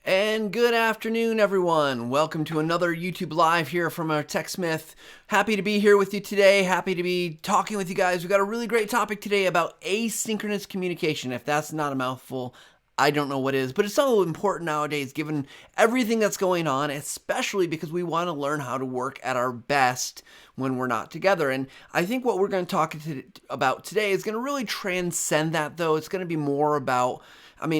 And good afternoon, everyone. Welcome to another YouTube Live here from our TechSmith. Happy to be here with you today. Happy to be talking with you guys. We've got a really great topic today about asynchronous communication. If that's not a mouthful, I don't know what is, but it's so important nowadays given everything that's going on, especially because we want to learn how to work at our best when we're not together. And I think what we're going to talk about today is going to really transcend that, though. It's going to be more about,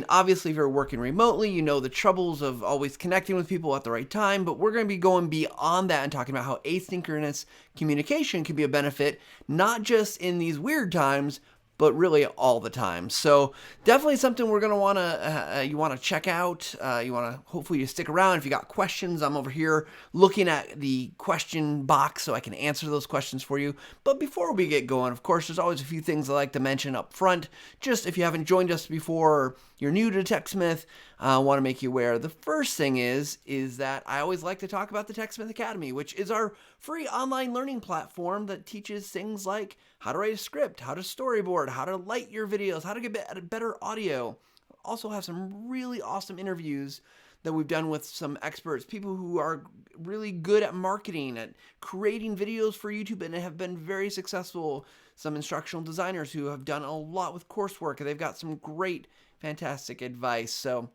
obviously, if you're working remotely, you know the troubles of always connecting with people at the right time, but we're going to be going beyond that and talking about how asynchronous communication can be a benefit, not just in these weird times, but really all the time. So definitely something we're going to want to, you want to check out. You want to, hopefully you stick around. If you got questions, I'm over here looking at the question box so I can answer those questions for you. But before we get going, of course, there's always a few things I like to mention up front. Just if you haven't joined us before, or you're new to TechSmith, I want to make you aware. The first thing is that I always like to talk about the TechSmith Academy, which is our free online learning platform that teaches things like how to write a script, how to storyboard, how to light your videos, how to get better audio. Also have some really awesome interviews that we've done with some experts, people who are really good at marketing, at creating videos for YouTube and have been very successful. Some instructional designers who have done a lot with coursework, and they've got some great, fantastic advice. So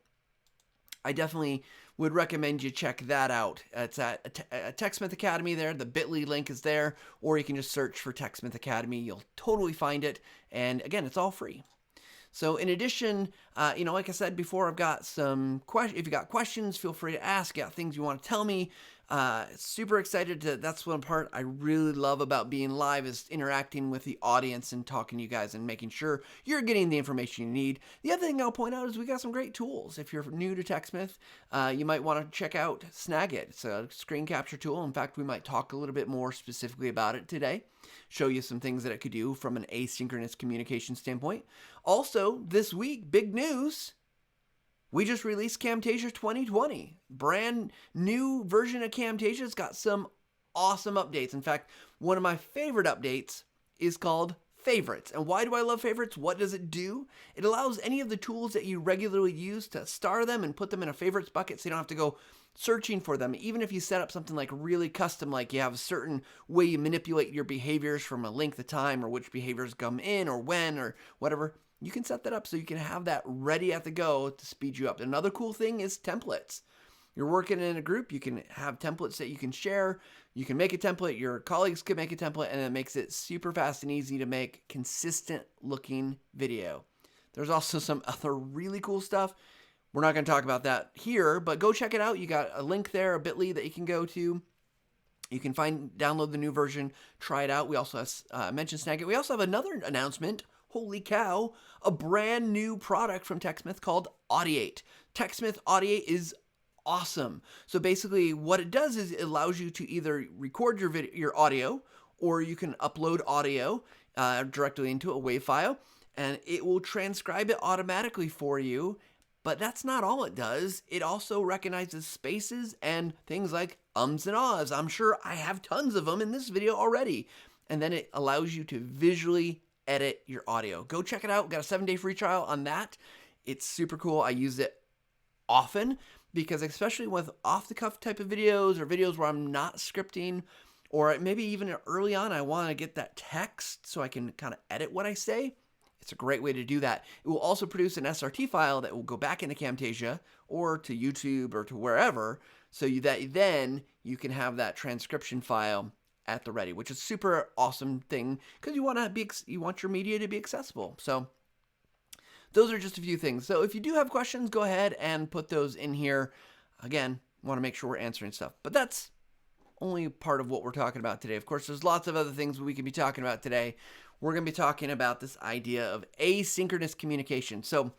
I definitely would recommend you check that out. It's at TechSmith Academy there. The bit.ly link is there, or you can just search for TechSmith Academy. You'll totally find it. And again, it's all free. So in addition, like I said before, I've got some questions. If you got questions, feel free to ask. You got things you want to tell me. Super excited to, that's one part I really love about being live, is interacting with the audience and talking to you guys and making sure you're getting the information you need. The other thing I'll point out is we got some great tools. If you're new to TechSmith, you might want to check out Snagit. It's a screen capture tool. In fact, we might talk a little bit more specifically about it today. Show you some things that it could do from an asynchronous communication standpoint. Also, this week, big news. We just released Camtasia 2020. Brand new version of Camtasia. It's got some awesome updates. In fact, one of my favorite updates is called Favorites. And why do I love Favorites? What does it do? It allows any of the tools that you regularly use to star them and put them in a favorites bucket so you don't have to go searching for them. Even if you set up something like really custom, like you have a certain way you manipulate your behaviors from a length of time or which behaviors come in or when or whatever, you can set that up so you can have that ready at the go to speed you up. Another cool thing is templates. You're working in a group, you can have templates that you can share. You can make a template, your colleagues can make a template, and it makes it super fast and easy to make consistent looking video. There's also some other really cool stuff. We're not going to talk about that here, but go check it out. You got a link there, a bit.ly that you can go to. You can download the new version, try it out. We also have mentioned Snagit. We also have another announcement. Holy cow, a brand new product from TechSmith called Audie. TechSmith Audie is awesome. So basically what it does is it allows you to either record your audio, or you can upload audio directly into a WAV file, and it will transcribe it automatically for you. But that's not all it does. It also recognizes spaces and things like ums and ahs. I'm sure I have tons of them in this video already. And then it allows you to visually edit your audio. Go check it out. Got a 7-day free trial on that. It's super cool. I use it often because, especially with off-the-cuff type of videos or videos where I'm not scripting, or maybe even early on I want to get that text so I can kind of edit what I say, it's a great way to do that. It will also produce an SRT file that will go back into Camtasia or to YouTube or to wherever, so that then you can have that transcription file at the ready, which is super awesome thing because you want your media to be accessible. So those are just a few things. So if you do have questions, go ahead and put those in here. Again, want to make sure we're answering stuff. But that's only part of what we're talking about today. Of course, there's lots of other things we could be talking about today. We're going to be talking about this idea of asynchronous communication. So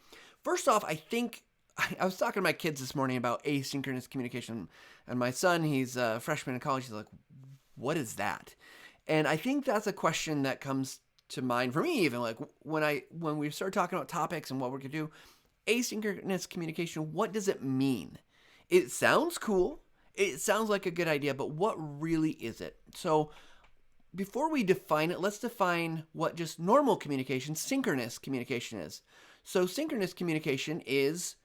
first off, I think I was talking to my kids this morning about asynchronous communication, and my son, he's a freshman in college. He's like, what is that? And I think that's a question that comes to mind for me, even like when we start talking about topics and what we're going to do. Asynchronous communication, what does it mean? It sounds cool. It sounds like a good idea, but what really is it? So before we define it, let's define what just normal communication, synchronous communication is. So synchronous communication is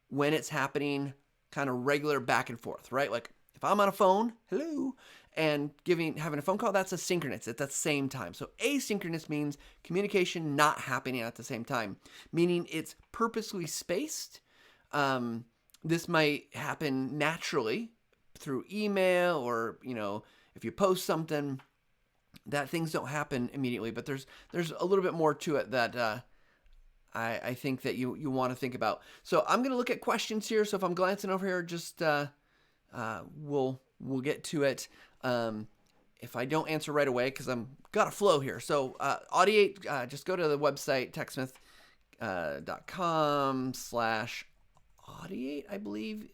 when it's happening kind of regular back and forth, right? Like if I'm on a phone, hello, and having a phone call, that's asynchronous at the same time. So asynchronous means communication not happening at the same time, meaning it's purposely spaced. This might happen naturally through email, or if you post something, that things don't happen immediately. But there's a little bit more to it that I think that you want to think about. So I'm going to look at questions here. So if I'm glancing over here, just we'll get to it. If I don't answer right away, because I'm got a flow here. So Audie, just go to the website techsmith.com/Audie, I believe.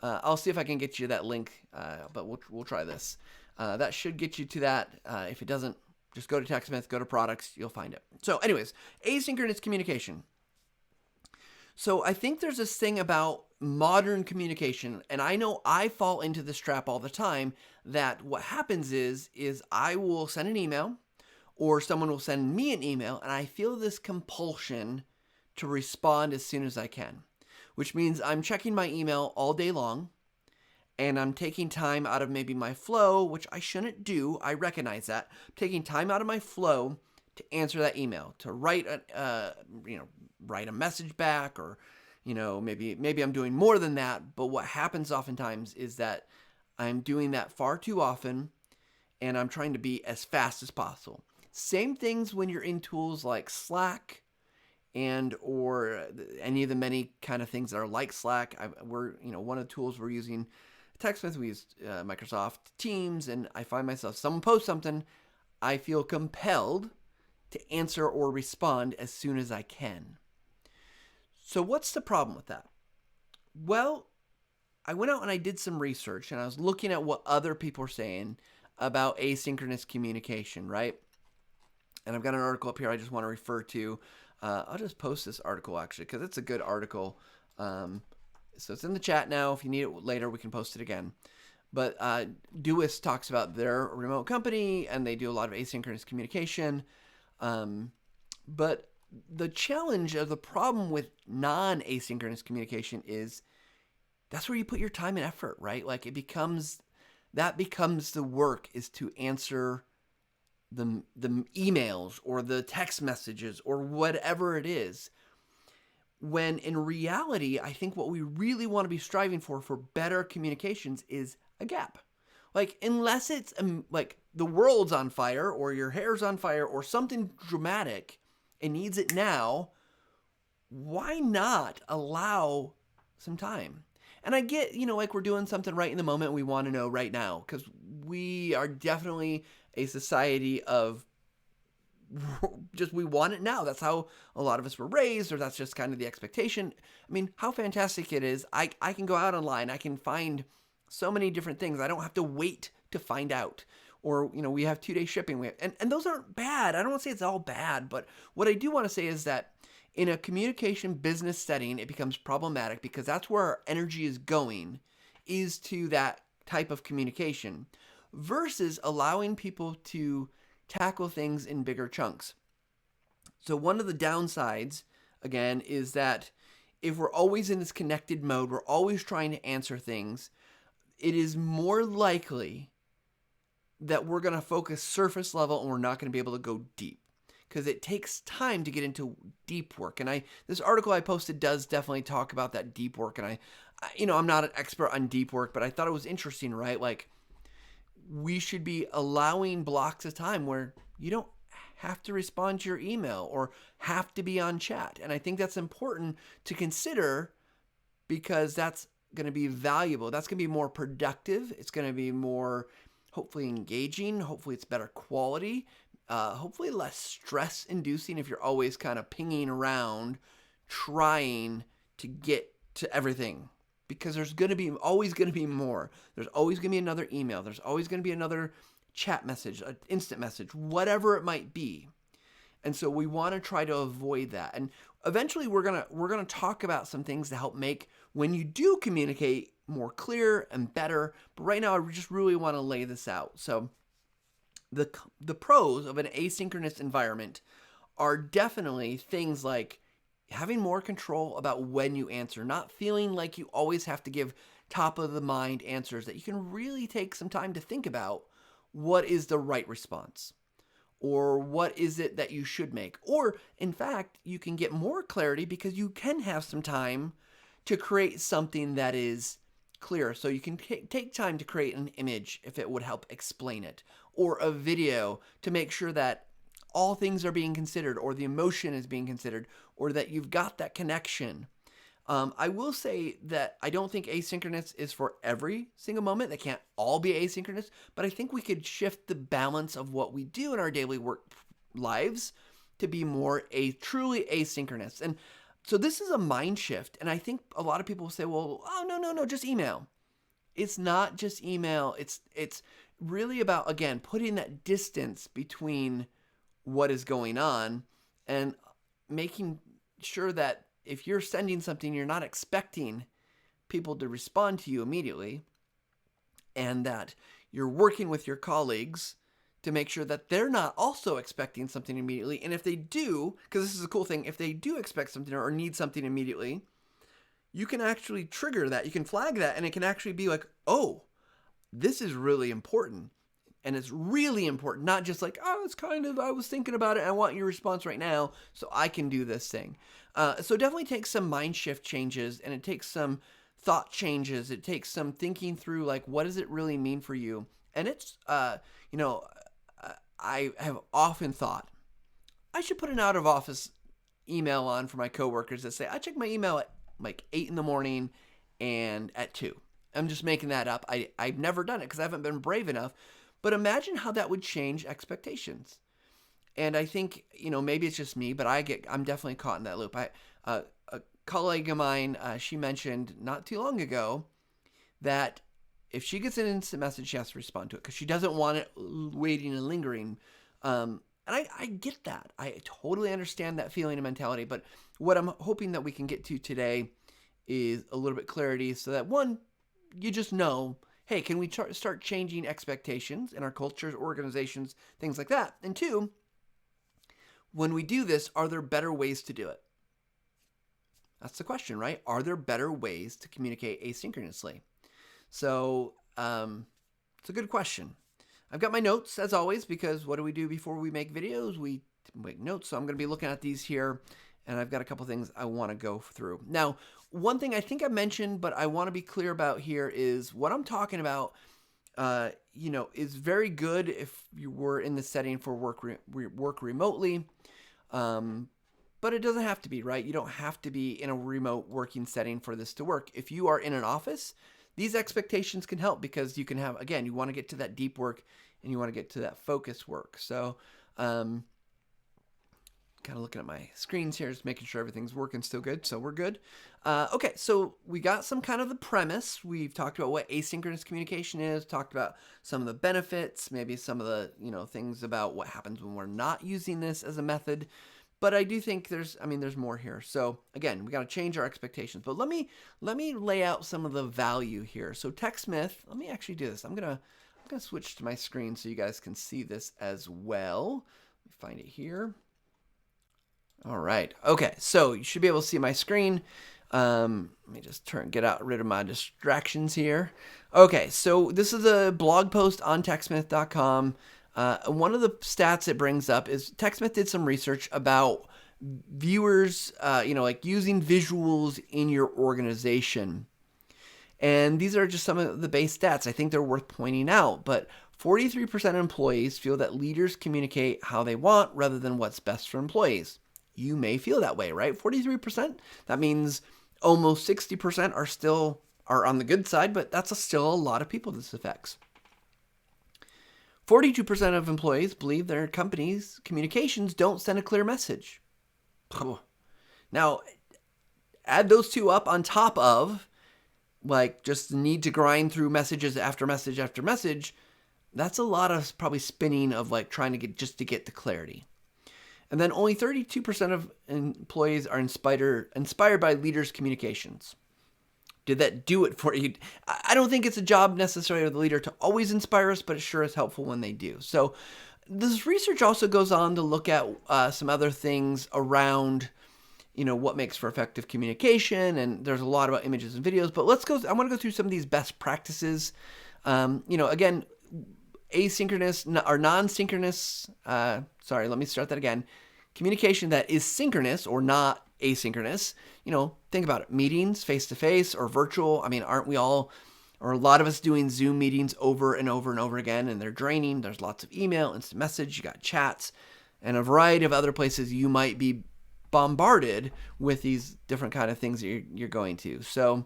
I'll see if I can get you that link, but we'll try this. That should get you to that. If it doesn't, just go to TechSmith, go to products, you'll find it. So anyways, asynchronous communication. So I think there's this thing about modern communication, and I know I fall into this trap all the time, that what happens is I will send an email, or someone will send me an email, and I feel this compulsion to respond as soon as I can, which means I'm checking my email all day long, and I'm taking time out of maybe my flow, which I shouldn't do. I recognize that. I'm taking time out of my flow to answer that email, to write a message back, or maybe I'm doing more than that. But what happens oftentimes is that I'm doing that far too often, and I'm trying to be as fast as possible. Same things when you're in tools like Slack or any of the many kind of things that are like Slack. One of the tools we're using, TechSmith, we use Microsoft Teams, and I find myself, someone posts something, I feel compelled to answer or respond as soon as I can. So what's the problem with that? Well, I went out and I did some research, and I was looking at what other people are saying about asynchronous communication, right? And I've got an article up here I just want to refer to. I'll just post this article, actually, because it's a good article. So it's in the chat now. If you need it later, we can post it again. But Duist talks about their remote company, and they do a lot of asynchronous communication. But the challenge or the problem with non-asynchronous communication is that's where you put your time and effort, right? Like that becomes the work, is to answer the emails or the text messages or whatever it is. When in reality, I think what we really want to be striving for better communications is a gap. Like, unless it's like the world's on fire, or your hair's on fire, or something dramatic and needs it now, why not allow some time? And I get, like we're doing something right in the moment, we want to know right now, because we are definitely a society of just, we want it now. That's how a lot of us were raised, or that's just kind of the expectation. I mean, how fantastic it is. I can go out online. I can find so many different things. I don't have to wait to find out. Or, we have 2-day shipping. And those aren't bad. I don't want to say it's all bad. But what I do want to say is that in a communication business setting, it becomes problematic, because that's where our energy is going, is to that type of communication, versus allowing people to tackle things in bigger chunks. So one of the downsides, again, is that if we're always in this connected mode, we're always trying to answer things, it is more likely that we're going to focus surface level, and we're not going to be able to go deep, because it takes time to get into deep work. And this article I posted does definitely talk about that deep work. And I'm not an expert on deep work, but I thought it was interesting, right? Like, we should be allowing blocks of time where you don't have to respond to your email or have to be on chat. And I think that's important to consider, because that's going to be valuable. That's going to be more productive. It's going to be more, hopefully, engaging. Hopefully it's better quality. Hopefully less stress inducing if you're always kind of pinging around trying to get to everything. Because there's always going to be more. There's always going to be another email. There's always going to be another chat message, an instant message, whatever it might be. And so we want to try to avoid that. And eventually we're going to talk about some things to help make, when you do communicate, more clear and better. But right now I just really want to lay this out. So the pros of an asynchronous environment are definitely things like having more control about when you answer, not feeling like you always have to give top of the mind answers, that you can really take some time to think about what is the right response, or what is it that you should make. Or in fact, you can get more clarity because you can have some time to create something that is clear. So you can take time to create an image if it would help explain it, or a video to make sure that all things are being considered, or the emotion is being considered, or that you've got that connection. I will say that I don't think asynchronous is for every single moment. They can't all be asynchronous, but I think we could shift the balance of what we do in our daily work lives to be more truly asynchronous. And so this is a mind shift. And I think a lot of people will say, well, oh, no, just email. It's not just email. It's really about, again, putting that distance between what is going on and making sure that if you're sending something, you're not expecting people to respond to you immediately, and that you're working with your colleagues to make sure that they're not also expecting something immediately. And if they do, because this is a cool thing, if they do expect something or need something immediately, you can actually trigger that. You can flag that, and it can actually be like, oh, this is really important. And it's really important, not just like, oh, it's kind of, I was thinking about it, I want your response right now so I can do this thing. So definitely takes some mind shift changes, and it takes some thought changes. It takes some thinking through, like, what does it really mean for you? And it's, I have often thought, I should put an out of office email on for my coworkers that say, I check my email at like 8 in the morning and at 2. I'm just making that up. I've never done it because I haven't been brave enough. But imagine how that would change expectations. And I think, maybe it's just me, but I'm definitely caught in that loop. A colleague of mine, she mentioned not too long ago that if she gets an instant message, she has to respond to it because she doesn't want it waiting and lingering. And I get that. I totally understand that feeling and mentality. But what I'm hoping that we can get to today is a little bit clarity so that, one, you just know, hey, can we start changing expectations in our cultures, organizations, things like that? And two, when we do this, are there better ways to do it? That's the question, right? Are there better ways to communicate asynchronously? So it's a good question. I've got my notes, as always, because what do we do before we make videos? We make notes. So I'm going to be looking at these here, and I've got a couple things I want to go through. Now, one thing I think I mentioned, but I want to be clear about here is what I'm talking about, is very good if you were in the setting for work remotely, but it doesn't have to be, right? You don't have to be in a remote working setting for this to work. If you are in an office, these expectations can help because you can have, again, you want to get to that deep work and you want to get to that focus work. So, kind of looking at my screens here, just making sure everything's working still good. So we're good. Okay, so we got some kind of the premise. We've talked about what asynchronous communication is, talked about some of the benefits, maybe some of the, things about what happens when we're not using this as a method. But I do think there's more here. So again, we got to change our expectations. But let me lay out some of the value here. So TechSmith, let me actually do this. I'm gonna switch to my screen so you guys can see this as well. Let me find it here. All right. Okay. So you should be able to see my screen. Let me just rid of my distractions here. Okay. So this is a blog post on TechSmith.com. One of the stats it brings up is TechSmith did some research about viewers, like using visuals in your organization. And these are just some of the base stats. I think they're worth pointing out, but 43% of employees feel that leaders communicate how they want rather than what's best for employees. You may feel that way, right? 43%. That means almost 60% are on the good side, but that's still a lot of people this affects. 42% of employees believe their company's communications don't send a clear message. Now, add those two up on top of like just the need to grind through messages after message after message. That's a lot of probably spinning of like trying to get the clarity. And then only 32% of employees are inspired by leaders' communications. Did that do it for you? I don't think it's a job necessarily of the leader to always inspire us, but it sure is helpful when they do. So this research also goes on to look at some other things around, what makes for effective communication, and there's a lot about images and videos, but I want to go through some of these best practices. Again, asynchronous or non-synchronous, let me start that again. Communication that is synchronous or not asynchronous, think about it. Meetings, face-to-face or virtual. I mean, aren't we all, or a lot of us doing Zoom meetings over and over and over again, and they're draining. There's lots of email, instant message, you got chats, and a variety of other places you might be bombarded with these different kind of things that you're going to. So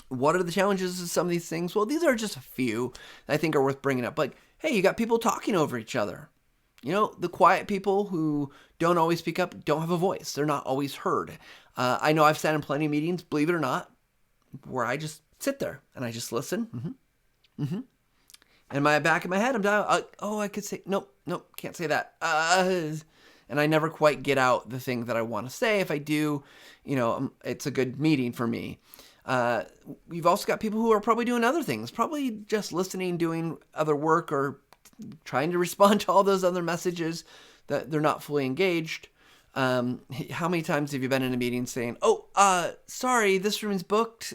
what are the challenges of some of these things? Well, these are just a few that I think are worth bringing up. Like, hey, you got people talking over each other. The quiet people who don't always speak up don't have a voice. They're not always heard. I know I've sat in plenty of meetings, believe it or not, where I just sit there and I just listen. And back in my head, I'm down. I could say, nope, can't say that. And I never quite get out the thing that I want to say. If I do, it's a good meeting for me. You've also got people who are probably doing other things, probably just listening, doing other work, or trying to respond to all those other messages that they're not fully engaged. How many times have you been in a meeting saying, sorry, this room's booked,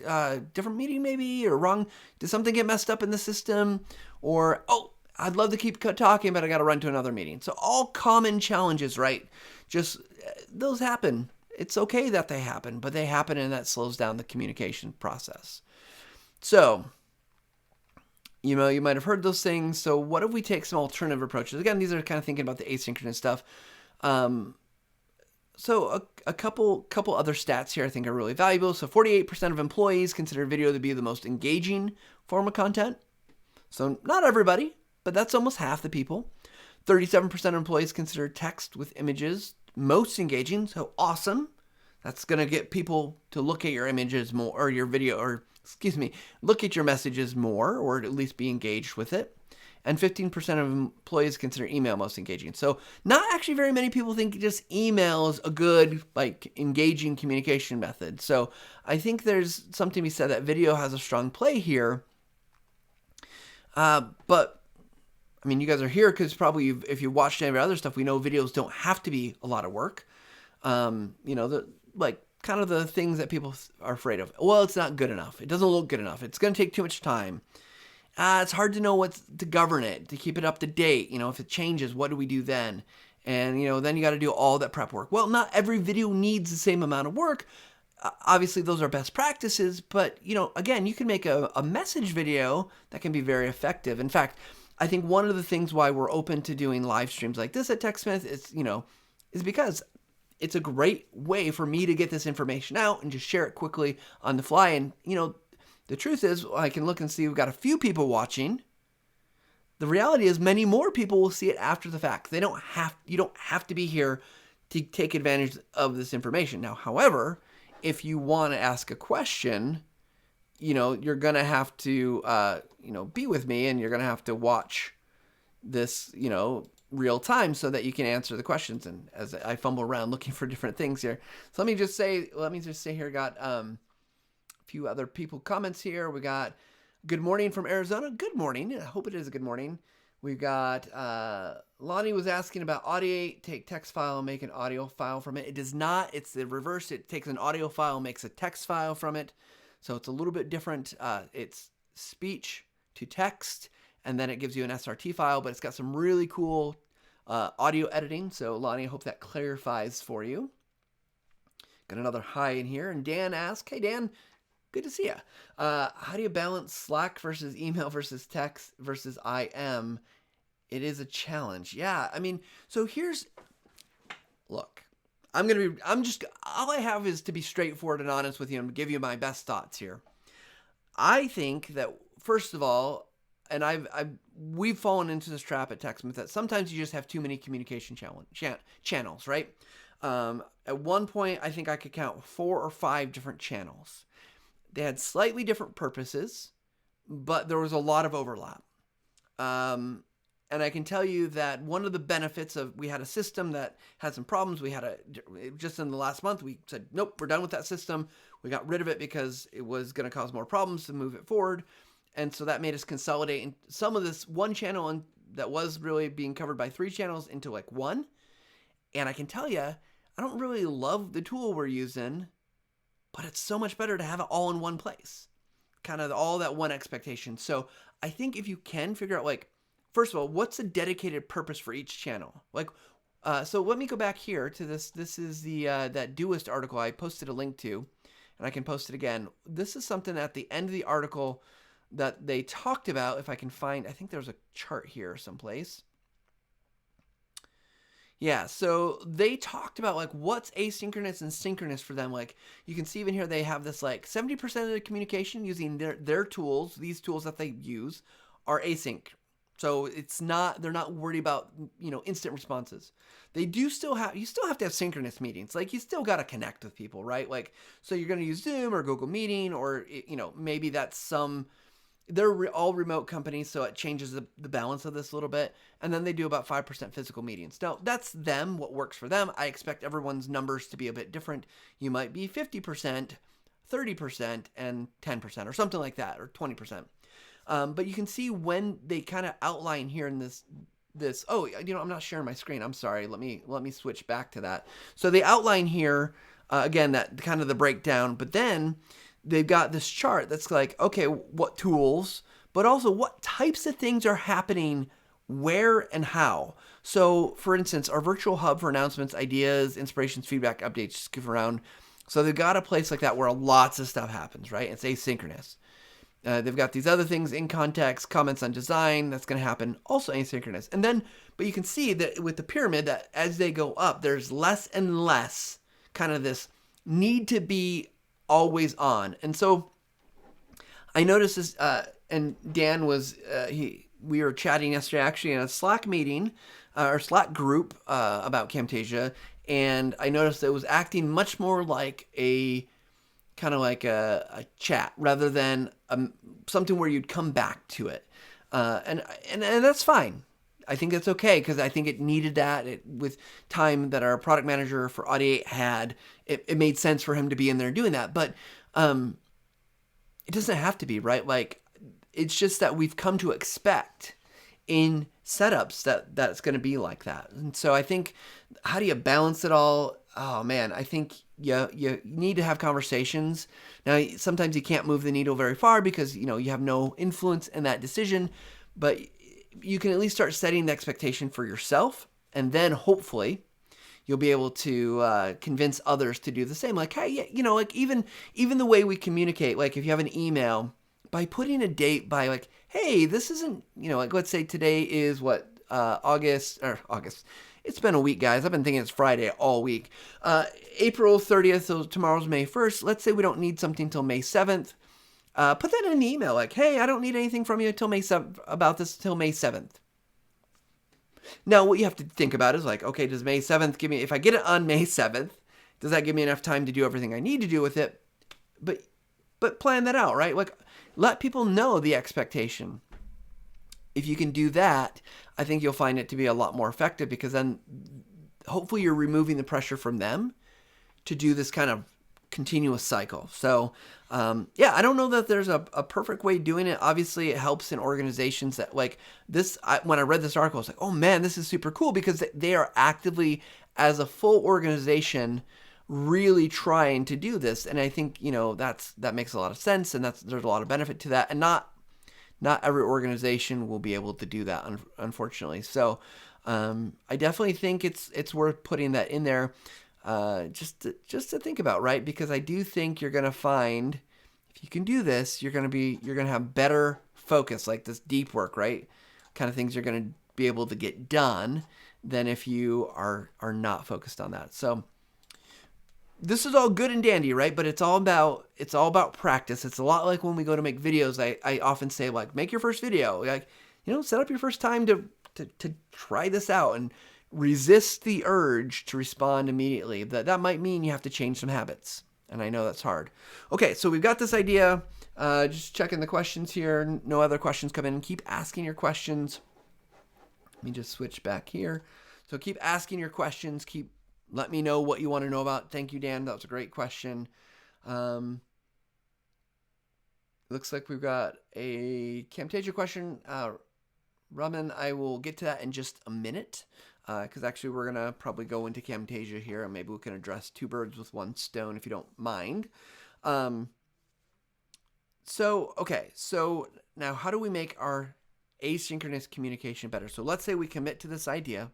different meeting maybe, or wrong? Did something get messed up in the system? Or, I'd love to keep talking, but I got to run to another meeting. So all common challenges, right? Just those happen. It's okay that they happen, but they happen, and that slows down the communication process. So, you might have heard those things. So what if we take some alternative approaches? Again, these are kind of thinking about the asynchronous stuff. So a couple other stats here I think are really valuable. So 48% of employees consider video to be the most engaging form of content. So not everybody, but that's almost half the people. 37% of employees consider text with images most engaging. So awesome. That's going to get people to look at your images more, or your video, look at your messages more, or at least be engaged with it. And 15% of employees consider email most engaging. So not actually very many people think just email is a good, engaging communication method. So I think there's something to be said that video has a strong play here. But I mean, you guys are here because probably if you watched any of our other stuff, we know videos don't have to be a lot of work. Kind of the things that people are afraid of. Well, it's not good enough. It doesn't look good enough. It's going to take too much time. It's hard to know to govern it, to keep it up to date. If it changes, what do we do then? And, then you got to do all that prep work. Well, not every video needs the same amount of work. Obviously, those are best practices. But, again, you can make a message video that can be very effective. In fact, I think one of the things why we're open to doing live streams like this at TechSmith is because it's a great way for me to get this information out and just share it quickly on the fly. And, the truth is, I can look and see we've got a few people watching. The reality is many more people will see it after the fact. You don't have to be here to take advantage of this information. Now, however, if you want to ask a question, you're going to have to, be with me, and you're going to have to watch this, real time so that you can answer the questions. And as I fumble around looking for different things here. So let me just say here, got, few other people comments here. We got good morning from Arizona. Good morning. I hope it is a good morning. We've got Lonnie was asking about Audie. Take text file and make an audio file from it. It does not. It's the reverse. It takes an audio file, makes a text file from it. So it's a little bit different. It's speech to text, and then it gives you an SRT file, but it's got some really cool audio editing. So Lonnie, I hope that clarifies for you. Got another hi in here. And Dan asked, hey Dan, good to see you. How do you balance Slack versus email versus text versus IM? It is a challenge. Yeah, I mean, so look, all I have is to be straightforward and honest with you and give you my best thoughts here. I think that, first of all, and we've fallen into this trap at TechSmith that sometimes you just have too many communication channels, right? At one point, I think I could count 4 or 5 different channels. They had slightly different purposes, but there was a lot of overlap. And I can tell you that one of the benefits we had a system that had some problems. Just in the last month, we said, nope, we're done with that system. We got rid of it because it was going to cause more problems to move it forward. And so that made us consolidate some of this one channel that was really being covered by 3 channels into one. And I can tell you, I don't really love the tool we're using, but it's so much better to have it all in one place. Kind of all that one expectation. So I think if you can figure out, like, first of all, what's a dedicated purpose for each channel? Like, so let me go back here to this. This is the that Doist article I posted a link to, and I can post it again. This is something at the end of the article that they talked about. If I can find, I think there's a chart here someplace. Yeah, so they talked about like what's asynchronous and synchronous for them. Like you can see even here they have this like 70% of the communication using their tools, these tools that they use, are async. So it's not, they're not worried about, instant responses. They do still have, you still have to have synchronous meetings. Like you still got to connect with people, right? Like, so you're going to use Zoom or Google Meeting, or, maybe that's they're all remote companies, so it changes the balance of this a little bit. And then they do about 5% physical meetings. Now, that's them, what works for them. I expect everyone's numbers to be a bit different. You might be 50%, 30%, and 10%, or something like that, or 20%. But you can see when they kind of outline here in this, I'm not sharing my screen. I'm sorry. Let me switch back to that. So they outline here, again, that kind of the breakdown, but then they've got this chart that's like, okay, what tools, but also what types of things are happening where and how. So for instance, our virtual hub for announcements, ideas, inspirations, feedback, updates, just give around. So they've got a place like that where lots of stuff happens, right? It's asynchronous. They've got these other things in context, comments on design, that's going to happen, also asynchronous. And then, but you can see that with the pyramid that as they go up, there's less and less kind of this need to be always on. And so I noticed this, and Dan was, we were chatting yesterday actually in a Slack meeting, or Slack group, about Camtasia. And I noticed it was acting much more like a chat rather than something where you'd come back to it. And that's fine. I think that's okay because I think it needed that. With time that our product manager for Audie had, it made sense for him to be in there doing that. But it doesn't have to be, right? Like, it's just that we've come to expect in setups that it's going to be like that. And so I think, how do you balance it all? Oh man, I think you need to have conversations. Now, sometimes you can't move the needle very far because, you have no influence in that decision, but you can at least start setting the expectation for yourself, and then hopefully you'll be able to convince others to do the same. Like, hey, like even the way we communicate, like if you have an email, by putting a date by like, hey, this isn't, like let's say today is what, August. It's been a week, guys. I've been thinking it's Friday all week. April 30th, so tomorrow's May 1st. Let's say we don't need something till May 7th. Put that in an email, like, hey, I don't need anything from you until May 7th, about this till May 7th. Now, what you have to think about is like, okay, does May 7th give me, if I get it on May 7th, does that give me enough time to do everything I need to do with it? But plan that out, right? Like, let people know the expectation. If you can do that, I think you'll find it to be a lot more effective, because then hopefully you're removing the pressure from them to do this kind of continuous cycle. So I don't know that there's a perfect way of doing it. Obviously, it helps in organizations that like this. When I read this article, I was like, oh man, this is super cool, because they are actively, as a full organization, really trying to do this. And I think, that makes a lot of sense, and there's a lot of benefit to that. And not every organization will be able to do that, unfortunately. So I definitely think it's worth putting that in there. Just to think about, right? Because I do think you're going to find, if you can do this, you're going to have better focus, like this deep work, right? Kind of things you're going to be able to get done than if you are not focused on that. So this is all good and dandy, right? But it's all about practice. It's a lot like when we go to make videos. I often say, like, make your first video, like, set up your first time to try this out, and resist the urge to respond immediately. That might mean you have to change some habits, and I know that's hard. Okay, so we've got this idea. Just checking the questions here. No other questions come in. Keep asking your questions. Let me just switch back here. So keep asking your questions. Let me know what you want to know about. Thank you, Dan. That was a great question. Looks like we've got a Camtasia question. Raman, I will get to that in just a minute. because actually we're going to probably go into Camtasia here, and maybe we can address two birds with one stone if you don't mind. Okay, so now how do we make our asynchronous communication better? So let's say we commit to this idea.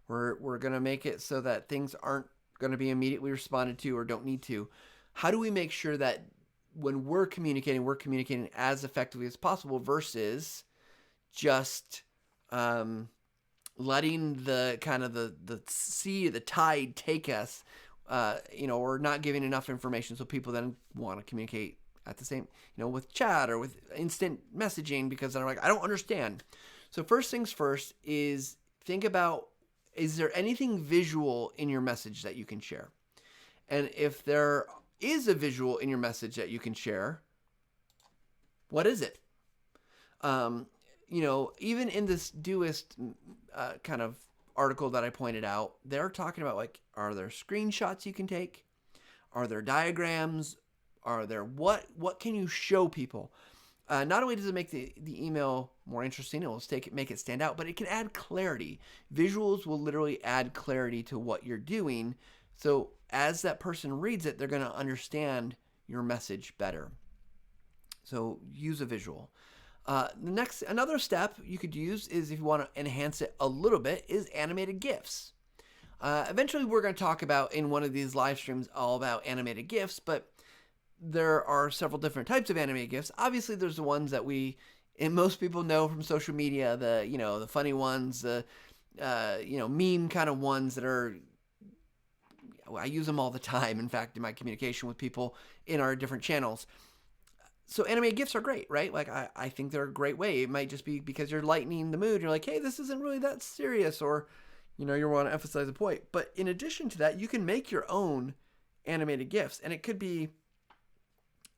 We're going to make it so that things aren't going to be immediately responded to or don't need to. How do we make sure that when we're communicating as effectively as possible versus just letting the kind of the sea, the tide take us, or not giving enough information so people then want to communicate at the same, with chat or with instant messaging because they're like, I don't understand. So first things first is think about, is there anything visual in your message that you can share? And if there is a visual in your message that you can share, what is it? Even in this Doist kind of article that I pointed out, they're talking about, like, are there screenshots you can take? Are there diagrams? Are there what can you show people? Not only does it make the email more interesting, it will make it stand out, but it can add clarity. Visuals will literally add clarity to what you're doing. So as that person reads it, they're going to understand your message better. So use a visual. Another step you could use is, if you want to enhance it a little bit, is animated GIFs. Eventually we're going to talk about in one of these live streams all about animated GIFs, but there are several different types of animated GIFs. Obviously there's the ones that most people know from social media, the funny ones, the meme kind of ones that are, I use them all the time. In fact, in my communication with people in our different channels. So animated GIFs are great, right? Like, I think they're a great way. It might just be because you're lightening the mood. You're like, hey, this isn't really that serious, or, you want to emphasize a point. But in addition to that, you can make your own animated GIFs, and it could be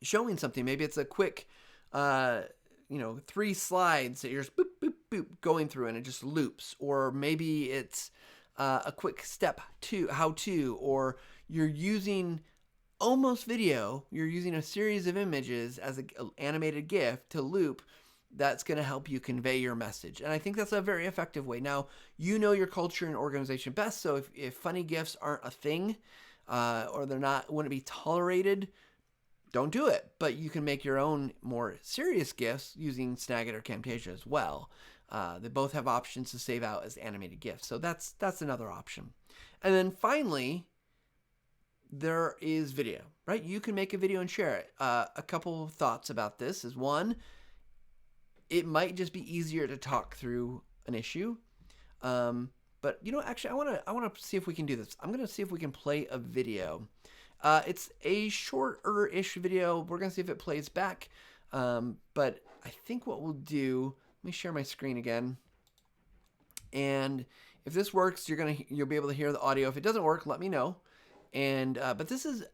showing something. Maybe it's a quick, 3 slides that you're just boop, boop, boop going through, and it just loops. Or maybe it's a quick step to how to, or you're using almost video, you're using a series of images as an animated GIF to loop. That's going to help you convey your message. And I think that's a very effective way. Now, your culture and organization best. So if funny GIFs aren't a thing, or wouldn't be tolerated, don't do it. But you can make your own more serious GIFs using Snagit or Camtasia as well. They both have options to save out as animated GIFs. So that's another option. And then finally, there is video, right? You can make a video and share it. A couple of thoughts about this is, one, it might just be easier to talk through an issue. But actually, I want to see if we can do this. I'm going to see if we can play a video. It's a shorter-ish video. We're going to see if it plays back. But I think what we'll do, let me share my screen again. And if this works, you'll be able to hear the audio. If it doesn't work, let me know. And but this is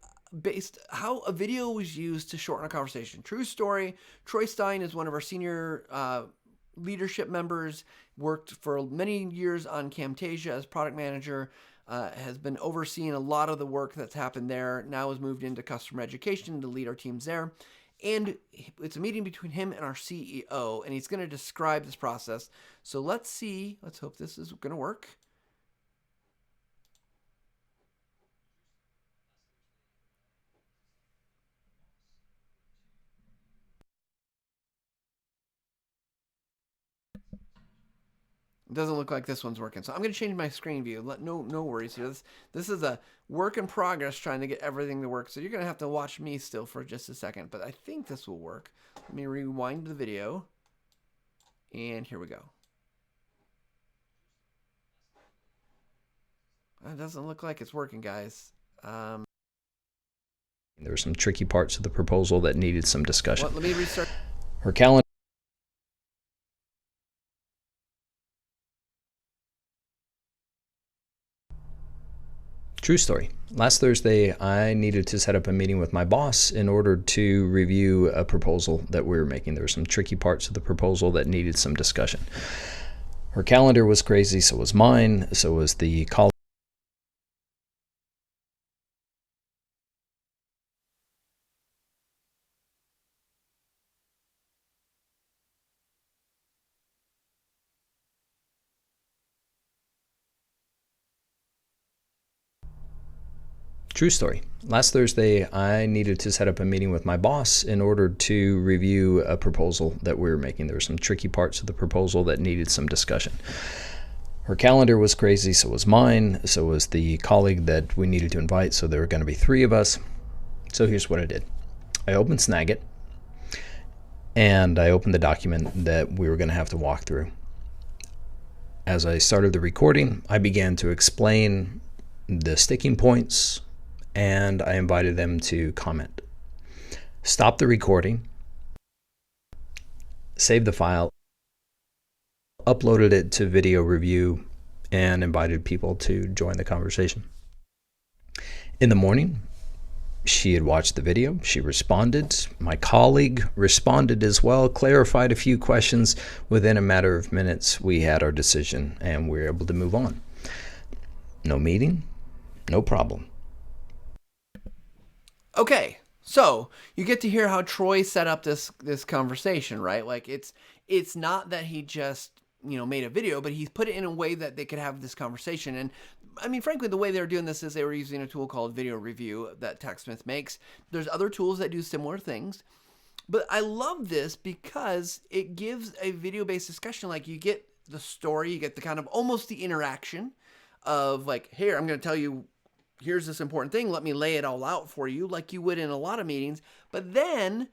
based how a video was used to shorten a conversation. True story. Troy Stein is one of our senior leadership members. Worked for many years on Camtasia as product manager. Has been overseeing a lot of the work that's happened there. Now has moved into customer education to lead our teams there. And it's a meeting between him and our CEO, and he's going to describe this process. So let's see. Let's hope this is going to work. It doesn't look like this one's working. So I'm going to change my screen view. No worries here. This is a work in progress trying to get everything to work. So you're going to have to watch me still for just a second. But I think this will work. Let me rewind the video. And here we go. It doesn't look like it's working, guys. There were some tricky parts of the proposal that needed some discussion. Let me restart. Her calendar. True story. Last Thursday, I needed to set up a meeting with my boss in order to review a proposal that we were making. There were some tricky parts of the proposal that needed some discussion. Her calendar was crazy, so was mine, so was the college. True story. Last Thursday, I needed to set up a meeting with my boss in order to review a proposal that we were making. There were some tricky parts of the proposal that needed some discussion. Her calendar was crazy, so was mine, so was the colleague that we needed to invite, so there were going to be 3 of us. So here's what I did. I opened Snagit, and I opened the document that we were going to have to walk through. As I started the recording, I began to explain the sticking points, and I invited them to comment. Stop the recording, save the file, uploaded it to video review, and invited people to join the conversation. In the morning, she had watched the video, she responded. My colleague responded as well, clarified a few questions. Within a matter of minutes, we had our decision and we were able to move on. No meeting, no problem. Okay, so you get to hear how Troy set up this conversation, right? Like it's not that he just made a video, but he put it in a way that they could have this conversation. And I mean, frankly, the way they were doing this is they were using a tool called Video Review that TechSmith makes. There's other tools that do similar things, but I love this because it gives a video-based discussion. Like you get the story, you get the kind of almost the interaction of like, here, I'm going to tell you, here's this important thing. Let me lay it all out for you like you would in a lot of meetings. But then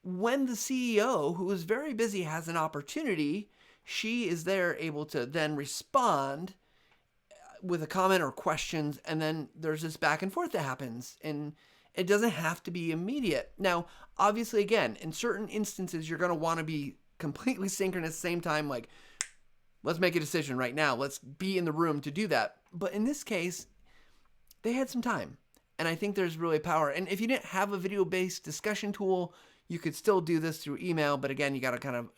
when the CEO, who is very busy, has an opportunity, she is there able to then respond with a comment or questions. And then there's this back and forth that happens. And it doesn't have to be immediate. Now, obviously, again, in certain instances, you're going to want to be completely synchronous, same time, like, let's make a decision right now. Let's be in the room to do that. But in this case, they had some time, and I think there's really power. And if you didn't have a video-based discussion tool, you could still do this through email, but again, you got to kind of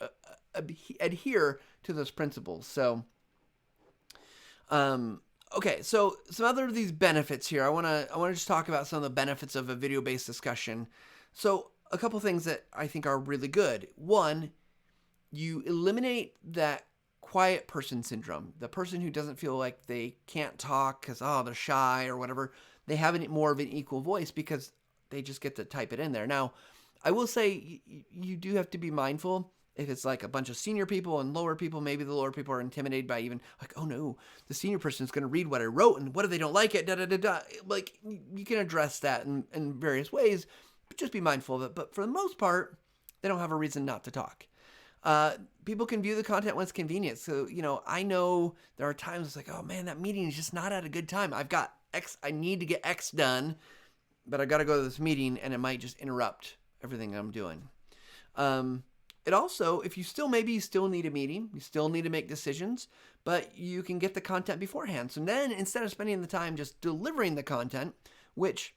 adhere to those principles. So, okay, so some other of these benefits here. I want to just talk about some of the benefits of a video-based discussion. So, a couple things that I think are really good. One, you eliminate that quiet person syndrome, the person who doesn't feel like they can't talk because, they're shy or whatever. They have more of an equal voice because they just get to type it in there. Now, I will say you do have to be mindful if it's like a bunch of senior people and lower people. Maybe the lower people are intimidated by even like, oh no, the senior person is going to read what I wrote, and what if they don't like it? Da da da da. Like you can address that in various ways, but just be mindful of it. But for the most part, they don't have a reason not to talk. People can view the content when it's convenient. So, I know there are times it's like, oh man, that meeting is just not at a good time. I've got X, I need to get X done, but I got to go to this meeting and it might just interrupt everything I'm doing. It also, if you still need a meeting, you still need to make decisions, but you can get the content beforehand. So then instead of spending the time just delivering the content, which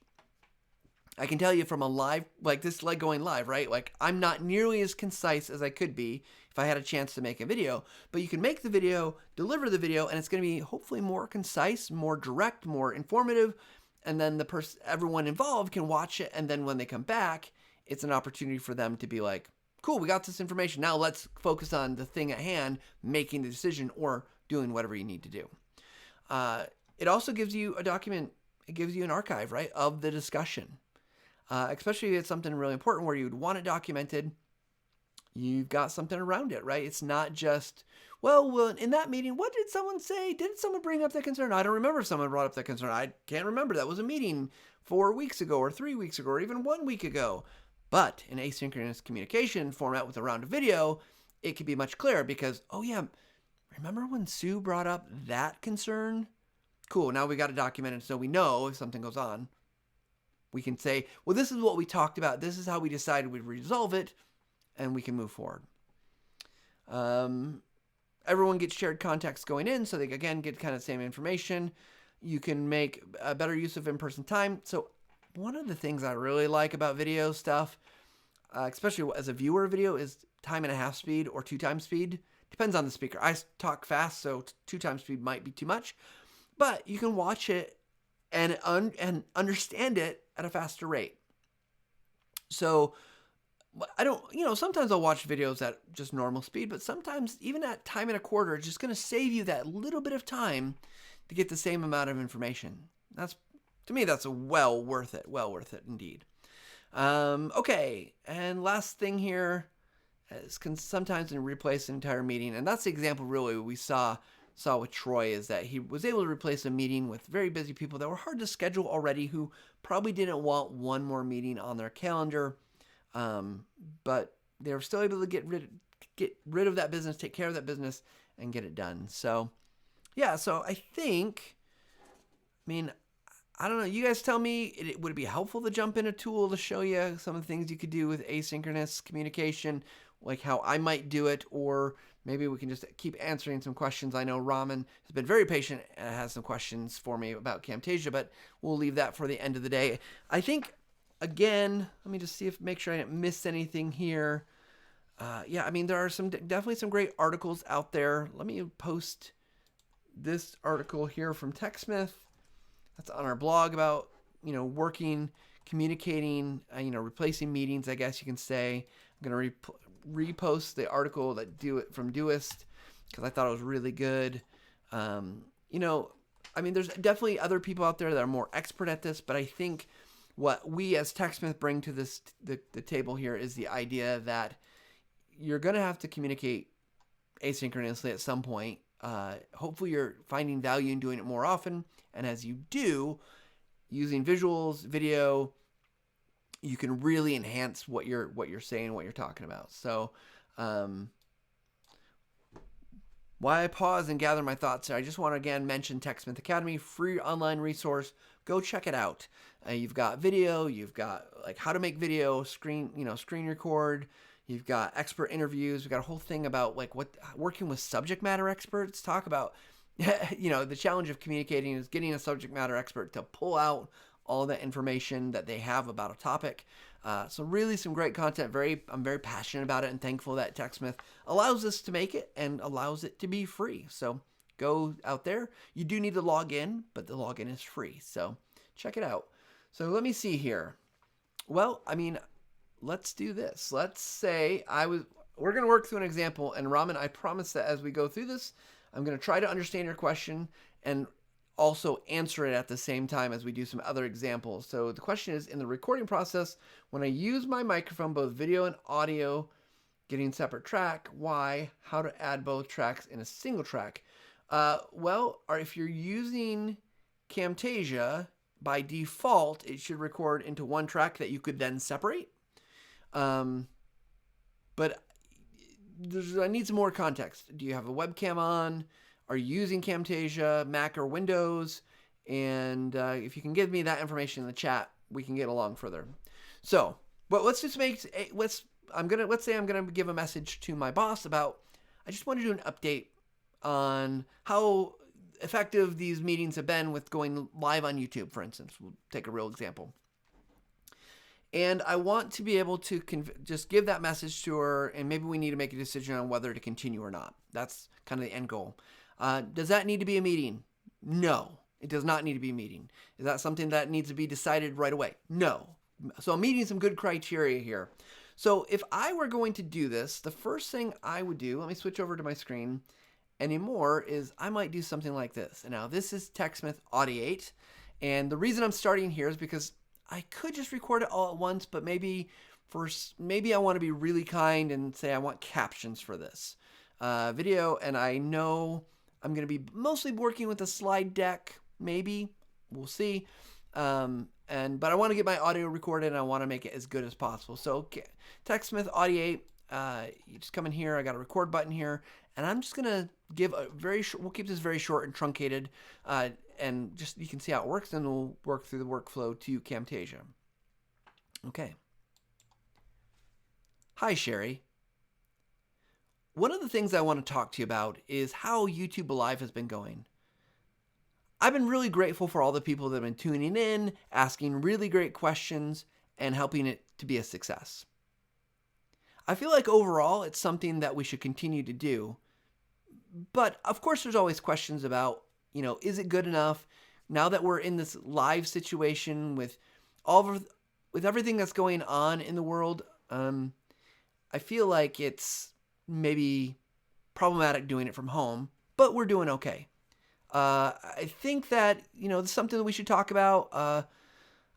I can tell you from a live, like this, like going live, right? Like I'm not nearly as concise as I could be if I had a chance to make a video, but you can make the video, deliver the video, and it's going to be hopefully more concise, more direct, more informative. And then everyone involved can watch it. And then when they come back, it's an opportunity for them to be like, cool, we got this information. Now let's focus on the thing at hand, making the decision or doing whatever you need to do. It also gives you a document. It gives you an archive, right, of the discussion. Especially if it's something really important where you'd want it documented, you've got something around it, right? It's not just, well, in that meeting, what did someone say? Did someone bring up that concern? I don't remember if someone brought up that concern. I can't remember. That was a meeting 4 weeks ago or 3 weeks ago or even 1 week ago. But in asynchronous communication format with a round of video, it could be much clearer because, oh yeah, remember when Sue brought up that concern? Cool, now we got it documented so we know if something goes on. We can say, well, this is what we talked about. This is how we decided we'd resolve it, and we can move forward. Everyone gets shared context going in, so they, again, get kind of the same information. You can make a better use of in-person time. So one of the things I really like about video stuff, especially as a viewer of video, is 1.5 speed or 2 times speed. Depends on the speaker. I talk fast, so 2 times speed might be too much. But you can watch it and understand it at a faster rate. So I don't, sometimes I'll watch videos at just normal speed, but sometimes even at 1.25, it's just going to save you that little bit of time to get the same amount of information. That's To me, that's well worth it. Well worth it indeed. Okay, and last thing here is can sometimes replace an entire meeting, and that's the example really we saw with Troy, is that he was able to replace a meeting with very busy people that were hard to schedule already, who probably didn't want one more meeting on their calendar, but they were still able to get rid of that business, take care of that business, and get it done. So yeah, so I think, I mean, I don't know. You guys tell me, would it be helpful to jump in a tool to show you some of the things you could do with asynchronous communication, like how I might do it, or maybe we can just keep answering some questions. I know Raman has been very patient and has some questions for me about Camtasia, but we'll leave that for the end of the day. I think, again, let me just see make sure I didn't miss anything here. Yeah, I mean, there are definitely some great articles out there. Let me post this article here from TechSmith. That's on our blog about, working, communicating, replacing meetings, I guess you can say. I'm going to repost the article that from Doist, because I thought it was really good. I mean, there's definitely other people out there that are more expert at this, but I think what we as TechSmith bring to the table here is the idea that you're going to have to communicate asynchronously at some point. Hopefully you're finding value in doing it more often. And as you do, using visuals, video, you can really enhance what you're saying, what you're talking about. So, why I pause and gather my thoughts here, I just want to again mention TechSmith Academy, free online resource. Go check it out. You've got video, you've got like how to make video, screen record. You've got expert interviews. We've got a whole thing about like working with subject matter experts. Talk about, the challenge of communicating is getting a subject matter expert to pull out all that information that they have about a topic. So really some great content. I'm very passionate about it and thankful that TechSmith allows us to make it and allows it to be free. So go out there. You do need to log in, but the login is free. So check it out. So let me see here. Well, I mean, let's do this. Let's say we're going to work through an example, and Raman, I promise that as we go through this, I'm going to try to understand your question and also answer it at the same time as we do some other examples. So the question is, in the recording process, when I use my microphone, both video and audio, getting separate track, why? How to add both tracks in a single track? If you're using Camtasia, by default, it should record into one track that you could then separate. But I need some more context. Do you have a webcam on? Are you using Camtasia, Mac or Windows? And if you can give me that information in the chat, we can get along further. So, but let's say I'm gonna give a message to my boss about, I just want to do an update on how effective these meetings have been with going live on YouTube, for instance. We'll take a real example. And I want to be able to just give that message to her, and maybe we need to make a decision on whether to continue or not. That's kind of the end goal. Does that need to be a meeting? No, it does not need to be a meeting. Is that something that needs to be decided right away? No. So I'm meeting some good criteria here. So if I were going to do this, the first thing I would do, let me switch over to my screen anymore, is I might do something like this. And now this is TechSmith Audie, and the reason I'm starting here is because I could just record it all at once, but maybe I want to be really kind and say I want captions for this video, and I know I'm going to be mostly working with a slide deck. Maybe we'll see. But I want to get my audio recorded, and I want to make it as good as possible. So TechSmith Audie, you just come in here. I got a record button here, and I'm just gonna give a very short. We'll keep this very short and truncated. And just you can see how it works, and we'll work through the workflow to Camtasia. Okay. Hi, Sherry. One of the things I want to talk to you about is how YouTube Live has been going. I've been really grateful for all the people that have been tuning in, asking really great questions, and helping it to be a success. I feel like overall it's something that we should continue to do. But of course there's always questions about, is it good enough? Now that we're in this live situation with everything that's going on in the world, I feel like it's maybe problematic doing it from home, but we're doing okay. I think that, it's something that we should talk about.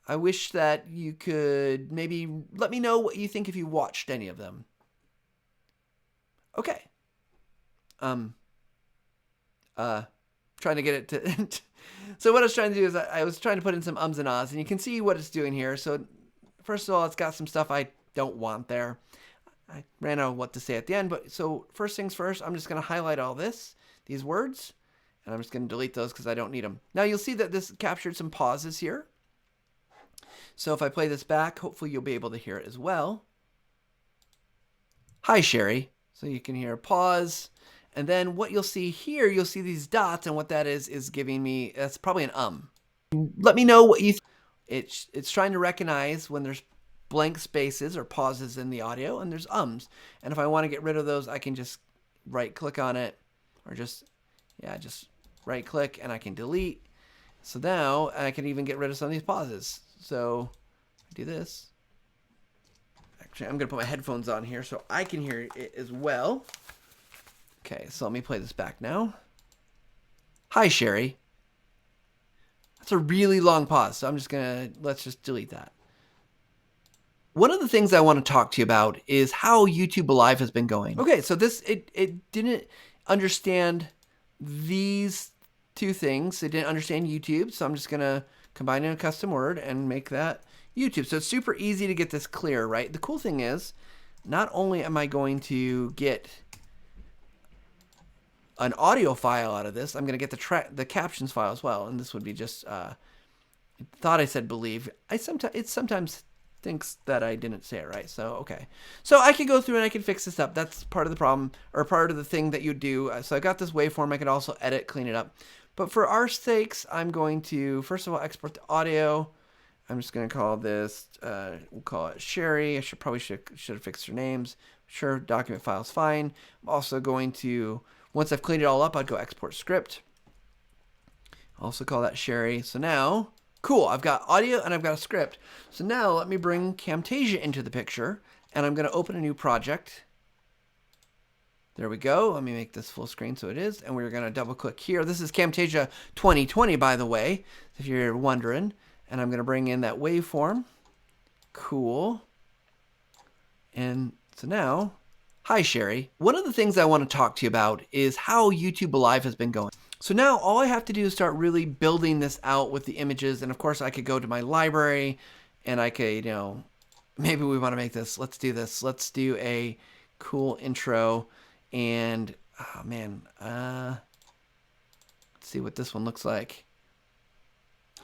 I wish that you could maybe let me know what you think if you watched any of them. Okay. Trying to get it to... So what I was trying to do is I was trying to put in some ums and ahs, and you can see what it's doing here. So first of all, it's got some stuff I don't want there. I ran out of what to say at the end, but so first things first, I'm just going to highlight all these words, and I'm just going to delete those because I don't need them. Now you'll see that this captured some pauses here. So if I play this back, hopefully you'll be able to hear it as well. Hi, Sherry. So you can hear a pause. And then what you'll see here, you'll see these dots, and what that is giving me, that's probably an Let me know what you it's trying to recognize when there's blank spaces or pauses in the audio, and there's ums. And if I want to get rid of those, I can just right click on it, or just right click, and I can delete. So now I can even get rid of some of these pauses. So I do this. Actually, I'm going to put my headphones on here so I can hear it as well. Okay, so let me play this back now. Hi, Sherry. That's a really long pause, so let's just delete that. One of the things I want to talk to you about is how YouTube Live has been going. Okay, so it didn't understand these two things. It didn't understand YouTube, so I'm just going to combine in a custom word and make that YouTube. So it's super easy to get this clear, right? The cool thing is, not only am I going to get an audio file out of this, I'm going to get the captions file as well. And this would be just, I thought I said believe. It sometimes thinks that I didn't say it right. So, okay. So I can go through and I can fix this up. That's part of the problem, or part of the thing that you do. So I got this waveform. I could also edit, clean it up. But for our sakes, I'm going to, first of all, export the audio. I'm just going to call this, we'll call it Sherry. I probably should have fixed her names. Sure, document file's fine. I'm also going to, once I've cleaned it all up, I'd go export script. Also call that Sherry. So now, cool, I've got audio and I've got a script. So now let me bring Camtasia into the picture, and I'm going to open a new project. There we go. Let me make this full screen so it is. And we're going to double click here. This is Camtasia 2020, by the way, if you're wondering. And I'm going to bring in that waveform. Cool. And so now, hi, Sherry. One of the things I want to talk to you about is how YouTube Live has been going. So now all I have to do is start really building this out with the images. And of course, I could go to my library and I could, maybe we want to make this. Let's do this. Let's do a cool intro. And, oh man, let's see what this one looks like.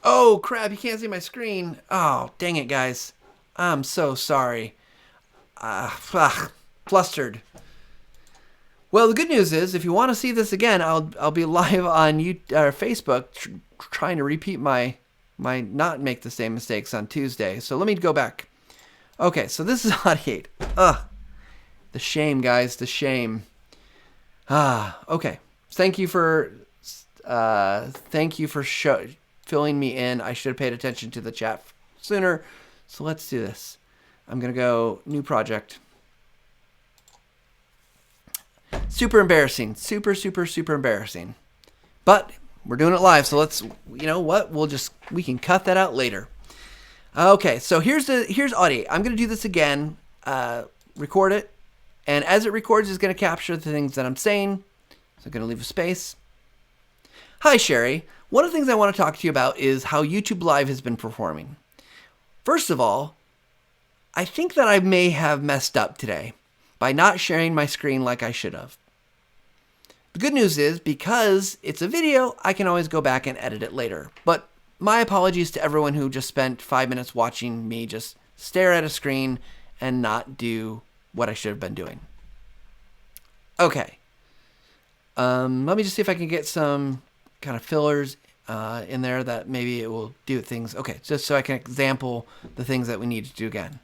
Oh, crap, you can't see my screen. Oh, dang it, guys. I'm so sorry. Flustered. Well, the good news is, if you want to see this again, I'll be live on Facebook trying to repeat my not make the same mistakes on Tuesday. So let me go back. Okay, so this is Audie 8. Ugh. The shame, guys, the shame. Okay. Thank you for filling me in. I should have paid attention to the chat sooner. So let's do this. I'm going to go new project. Super embarrassing. Super embarrassing. But we're doing it live. So let's, you know what? We can cut that out later. Okay. So here's Audie. I'm going to do this again. Record it. And as it records, it's going to capture the things that I'm saying. So I'm going to leave a space. Hi, Sherry. One of the things I want to talk to you about is how YouTube Live has been performing. First of all, I think that I may have messed up today by not sharing my screen like I should have. The good news is, because it's a video, I can always go back and edit it later. But my apologies to everyone who just spent 5 minutes watching me just stare at a screen and not do what I should have been doing. Okay. Let me just see if I can get some kind of fillers in there that maybe it will do things. Okay, just so I can example the things that we need to do again.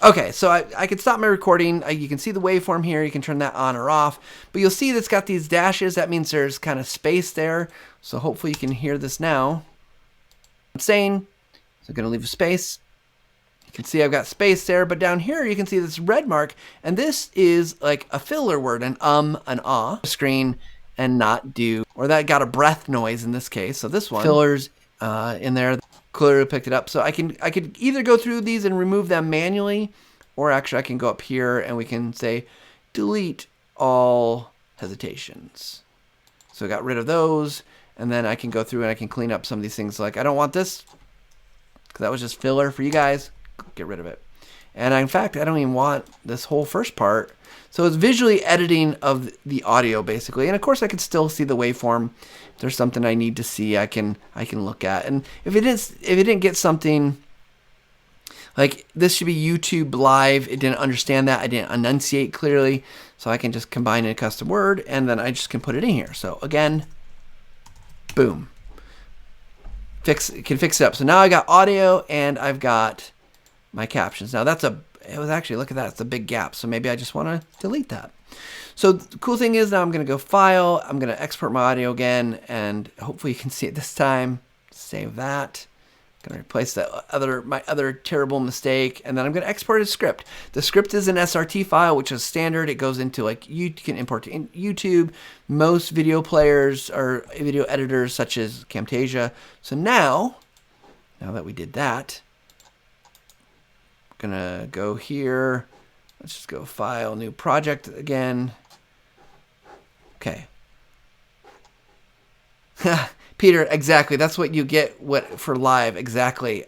Okay, so I can stop my recording. You can see the waveform here. You can turn that on or off. But you'll see that's got these dashes. That means there's kind of space there. So hopefully you can hear this now. I'm saying, so I'm going to leave a space. You can see I've got space there. But down here you can see this red mark. And this is like a filler word, an ah screen. and not do, or that got a breath noise in this case. So this one, fillers in there, clearly picked it up. So I could either go through these and remove them manually, or actually I can go up here and we can say delete all hesitations. So I got rid of those, and then I can go through and I can clean up some of these things. Like I don't want this because that was just filler for you guys. Get rid of it. And in fact, I don't even want this whole first part. So it's visually editing of the audio basically. And of course I can still see the waveform. If there's something I need to see, I can look at. And if it didn't get something like this, should be YouTube Live. It didn't understand that. I didn't enunciate clearly. So I can just combine in a custom word and then I just can put it in here. So again, boom. Can fix it up. So now I got audio and I've got my captions. Now it was actually, look at that, it's a big gap. So maybe I just want to delete that. So the cool thing is now I'm going to go file, I'm going to export my audio again, and hopefully you can see it this time. Save that. I'm going to replace my other terrible mistake, and then I'm going to export a script. The script is an SRT file, which is standard. It goes into, like, you can import to YouTube. Most video players or video editors such as Camtasia. So now that we did that, gonna go here. Let's just go file, new project again. Okay. Peter, exactly. That's what you get for live. Exactly.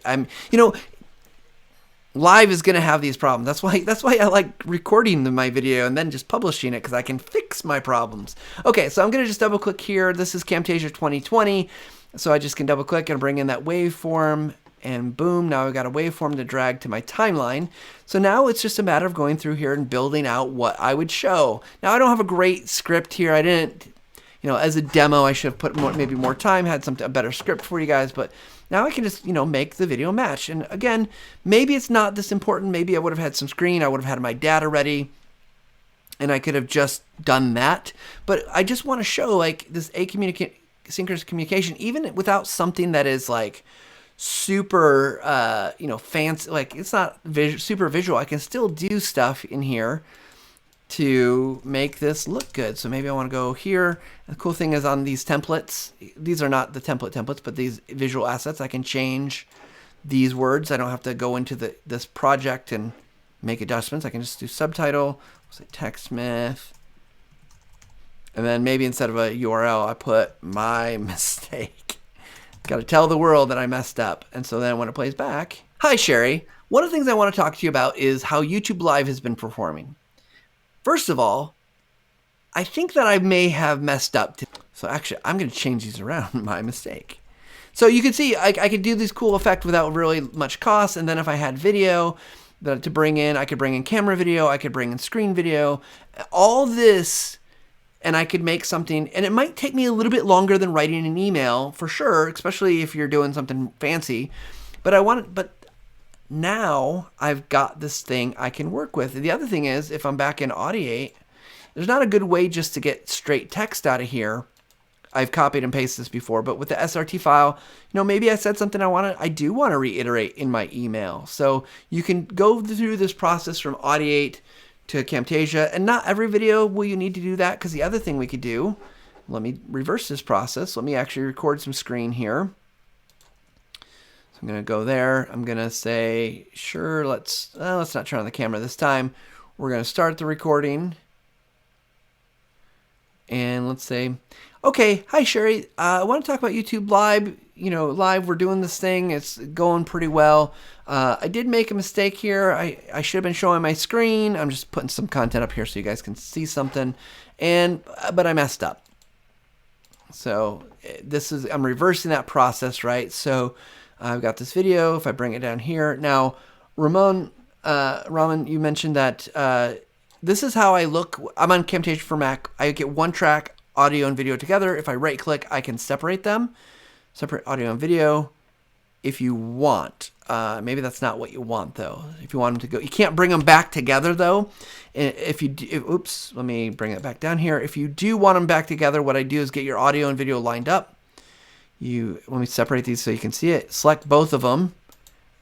Live is gonna have these problems. That's why I like recording my video and then just publishing it, because I can fix my problems. Okay, so I'm gonna just double click here. This is Camtasia 2020. So I just can double click and bring in that waveform. And boom, now I've got a waveform to drag to my timeline. So now it's just a matter of going through here and building out what I would show. Now I don't have a great script here. I didn't, as a demo, I should have put maybe more time, had a better script for you guys. But now I can just, make the video match. And again, maybe it's not this important. Maybe I would have had some screen. I would have had my data ready. And I could have just done that. But I just want to show like this asynchronous communication, even without something that is like super fancy, like it's not super visual. I can still do stuff in here to make this look good. So maybe I want to go here. The cool thing is on these templates, these are not the templates, but these visual assets, I can change these words. I don't have to go into this project and make adjustments. I can just do subtitle, say TechSmith, and then maybe instead of a URL I put my mistake. Got to tell the world that I messed up. And so then when it plays back, hi Sherry. One of the things I want to talk to you about is how YouTube Live has been performing. First of all, I think that I may have messed up. So actually, I'm going to change these around. My mistake. So you can see I could do this cool effect without really much cost. And then if I had video to bring in, I could bring in camera video. I could bring in screen video. All this. And I could make something, and it might take me a little bit longer than writing an email for sure, especially if you're doing something fancy. But now I've got this thing I can work with. The other thing is, if I'm back in Audie, there's not a good way just to get straight text out of here. I've copied and pasted this before, but with the SRT file, maybe I said something I do want to reiterate in my email. So you can go through this process from Audie to Camtasia, and not every video will you need to do that, because the other thing we could do, let me reverse this process. Let me actually record some screen here. So I'm going to go there. I'm going to say, sure, let's not turn on the camera this time. We're going to start the recording. And let's say, okay, hi Sherry, I want to talk about YouTube Live. Live, we're doing this thing. It's going pretty well. I did make a mistake here. I should have been showing my screen. I'm just putting some content up here so you guys can see something. But I messed up. So I'm reversing that process, right? So I've got this video. If I bring it down here. Now, Raman, you mentioned that this is how I look. I'm on Camtasia for Mac. I get one track, audio and video together. If I right click, I can separate them. Separate audio and video if you want. Maybe that's not what you want though. If you want them to go, you can't bring them back together though. Oops, let me bring it back down here. If you do want them back together, what I do is get your audio and video lined up. Let me separate these so you can see it. Select both of them,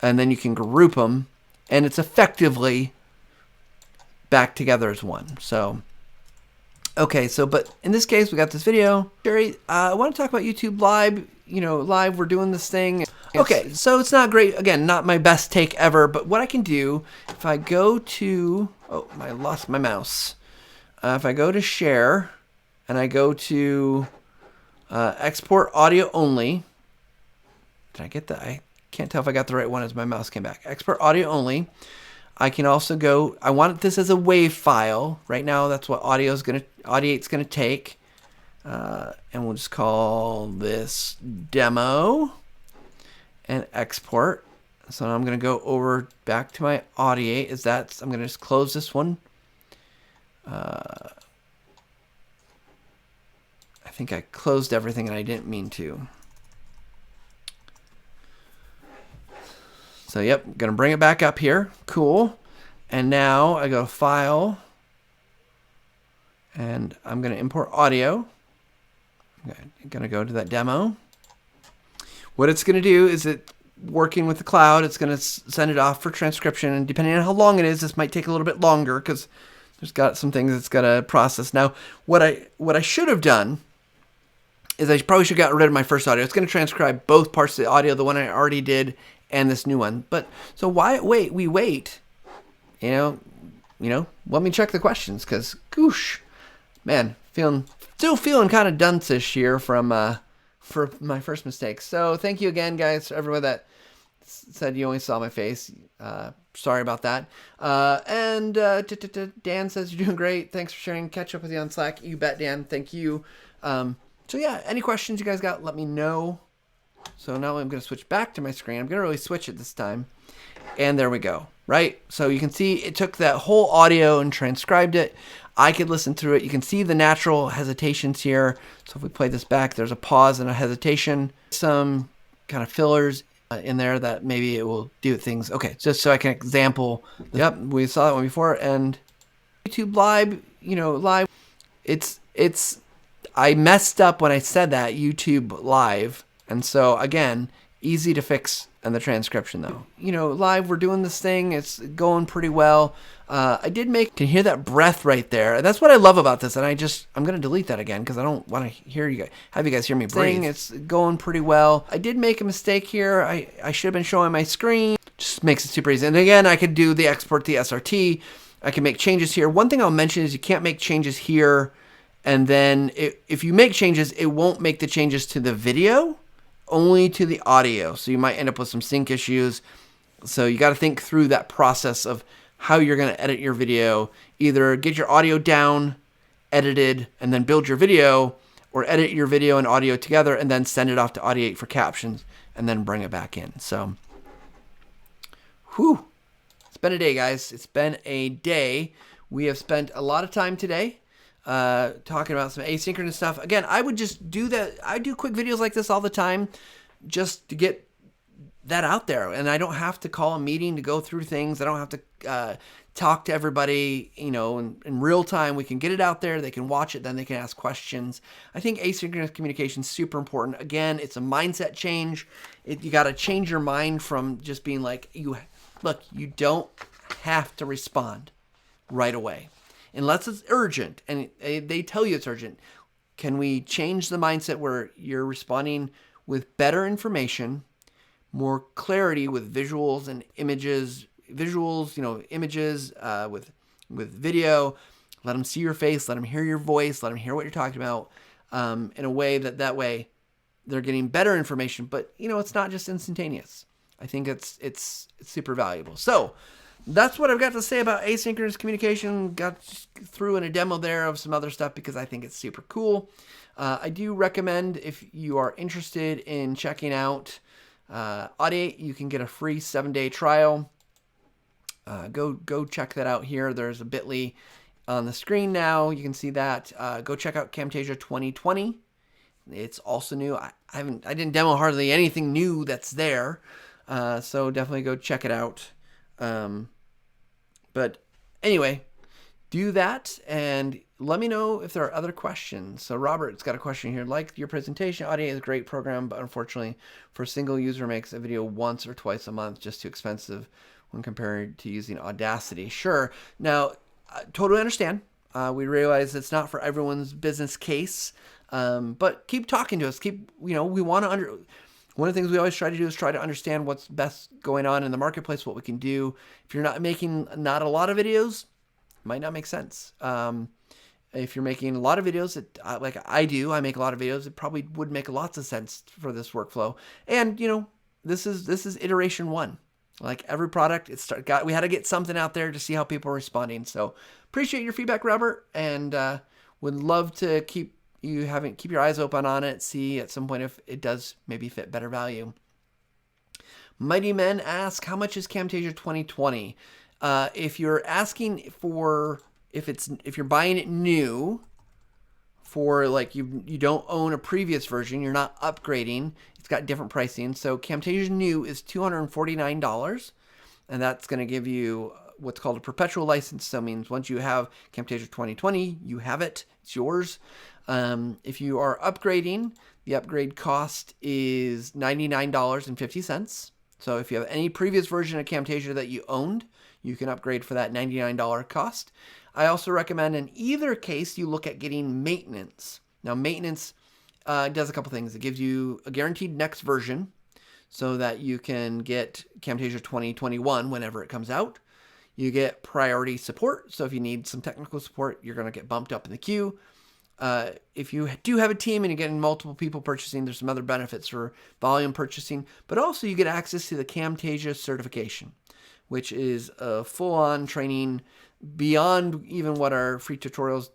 and then you can group them, and it's effectively back together as one. So Okay, so but in this case, we got this video. Jerry, I want to talk about YouTube Live. Live, we're doing this thing. Okay, so it's not great. Again, not my best take ever, but what I can do, if I go to, oh, I lost my mouse. If I go to share, and I go to export audio only. Did I get that? I can't tell if I got the right one as my mouse came back. Export audio only. I can also go, I want this as a WAV file. Right now, that's what Audie's gonna take. And we'll just call this demo and export. So now I'm gonna go over back to my Audie. I'm gonna just close this one. I think I closed everything and I didn't mean to. So yep, gonna bring it back up here. Cool. And now I go File, and I'm gonna import audio. Okay, I'm gonna go to that demo. What it's gonna do is working with the cloud, it's gonna send it off for transcription, and depending on how long it is, this might take a little bit longer because there's got some things it's gotta process. Now, what I should have done is I probably should have gotten rid of my first audio. It's gonna transcribe both parts of the audio, the one I already did and this new one. But so why we wait? Let me check the questions because goosh, man, still feeling kind of dunce-ish here for my first mistake. So thank you again, guys, for everyone that said you only saw my face. Sorry about that. Dan says you're doing great. Thanks for sharing. Catch up with you on Slack. You bet, Dan. Thank you. So yeah, any questions you guys got, let me know. So now I'm going to switch back to my screen. I'm going to really switch it this time. And there we go, right? So you can see it took that whole audio and transcribed it. I could listen through it. You can see the natural hesitations here. So if we play this back, there's a pause and a hesitation. Some kind of fillers in there that maybe it will do things. Okay, just so I can example. Yep, we saw that one before. And YouTube Live, live. It's I messed up when I said that, YouTube Live. And so, again, easy to fix in the transcription, though. Live, we're doing this thing. It's going pretty well. Can you hear that breath right there? That's what I love about this. And I'm going to delete that again because I don't want to have you guys hear me breathe. It's going pretty well. I did make a mistake here. I should have been showing my screen. Just makes it super easy. And again, I could do the export, the SRT. I can make changes here. One thing I'll mention is you can't make changes here. And then if you make changes, it won't make the changes to the video, only to the audio. So you might end up with some sync issues. So you got to think through that process of how you're going to edit your video. Either get your audio down, edited, and then build your video, or edit your video and audio together and then send it off to Audie for captions and then bring it back in. So, whew. It's been a day, guys. It's been a day. We have spent a lot of time today talking about some asynchronous stuff. Again, I would just do that. I do quick videos like this all the time just to get that out there. And I don't have to call a meeting to go through things. I don't have to talk to everybody, in real time. We can get it out there. They can watch it. Then they can ask questions. I think asynchronous communication is super important. Again, it's a mindset change. You got to change your mind from just being like, you don't have to respond right away. Unless it's urgent, and they tell you it's urgent. Can we change the mindset where you're responding with better information, more clarity with visuals and images, images with video. Let them see your face, let them hear your voice, let them hear what you're talking about in a way that way they're getting better information. But, it's not just instantaneous. I think it's super valuable. So that's what I've got to say about asynchronous communication. Got through in a demo there of some other stuff because I think it's super cool. I do recommend, if you are interested in checking out Audie, you can get a free 7-day trial. Go check that out here. There's a bit.ly on the screen now. You can see that. Go check out Camtasia 2020. It's also new. I didn't demo hardly anything new that's there. So definitely go check it out. But anyway, do that and let me know if there are other questions. So Robert's got a question here. Like your presentation, Audie is a great program, but unfortunately for a single user makes a video once or twice a month just too expensive when compared to using Audacity. Sure. Now, I totally understand. We realize it's not for everyone's business case, but keep talking to us. We want to one of the things we always try to do is try to understand what's best going on in the marketplace, what we can do. If you're not making a lot of videos, it might not make sense. If you're making a lot of videos, like I make a lot of videos, it probably would make lots of sense for this workflow. And, this is iteration 1. Like every product, we had to get something out there to see how people are responding. So appreciate your feedback, Robert, and would love to keep your eyes open on it, see at some point if it does maybe fit better value. Mighty Men ask, how much is Camtasia 2020? If you're asking for, if you're buying it new, for like you don't own a previous version, you're not upgrading, it's got different pricing. So Camtasia new is $249, and that's going to give you what's called a perpetual license. So it means once you have Camtasia 2020, you have it, it's yours. If you are upgrading, the upgrade cost is $99.50. So if you have any previous version of Camtasia that you owned, you can upgrade for that $99 cost. I also recommend in either case you look at getting maintenance. Now maintenance does a couple things. It gives you a guaranteed next version so that you can get Camtasia 2021 whenever it comes out. You get priority support. So if you need some technical support, you're going to get bumped up in the queue. If you do have a team and you're getting multiple people purchasing, there's some other benefits for volume purchasing, but also you get access to the Camtasia certification, which is a full-on training beyond even what our free tutorials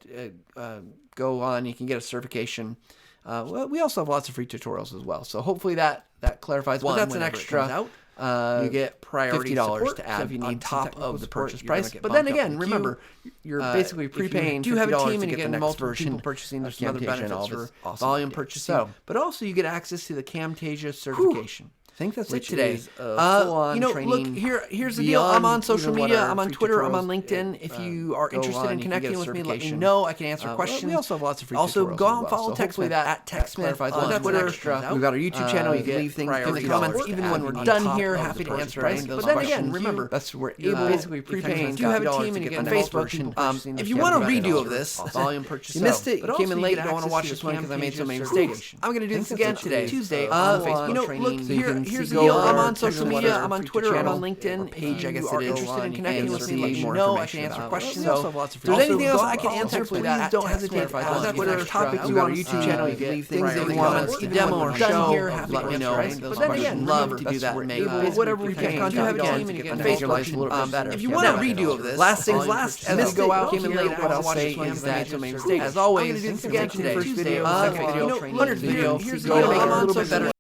go on. You can get a certification. We also have lots of free tutorials as well. So hopefully that clarifies. But that's an extra. You get priority $50 to add on top of the purchase price. But then again, remember, you're basically prepaying. You do have a team and you get multiple people purchasing. There's some other benefits for volume purchasing. But also you get access to the Camtasia certification. I think that's it today. Look, here's the deal. I'm on social media. I'm on Twitter. I'm on LinkedIn. If you are interested in connecting with me, let me know. I can answer questions. We also have lots of free tutorials. Also, go out and follow TechSmith at TechSmith on Twitter. We've got our YouTube channel. You can leave things in the comments. Even when we're done here, happy to answer any of those questions. But then again, remember, that's where basically prepaying. If you have a team and you get on Facebook, if you want a redo of this, volume purchase, you missed it. You came in late. You don't want to watch this one because I made so many mistakes. I'm going to do this again today, Tuesday on Facebook. Here's the deal. I'm on social media. I'm on Twitter. I'm on LinkedIn. Page, I guess it is. Interested in connecting with me, let me know. I can answer questions. If there's anything else I can answer, please don't hesitate to ask Twitter topics. You got a YouTube channel. You get things that you want us to demo or show. Let me know. But then again, love to do that. Make whatever we can. You have a team and you get Facebook a little bit better. If you want a redo of this, last things last. As we go out, came in late. What I want to say is that, as always, again today, Tuesday, second video, 100th video. Here's the deal. Make it a little bit better.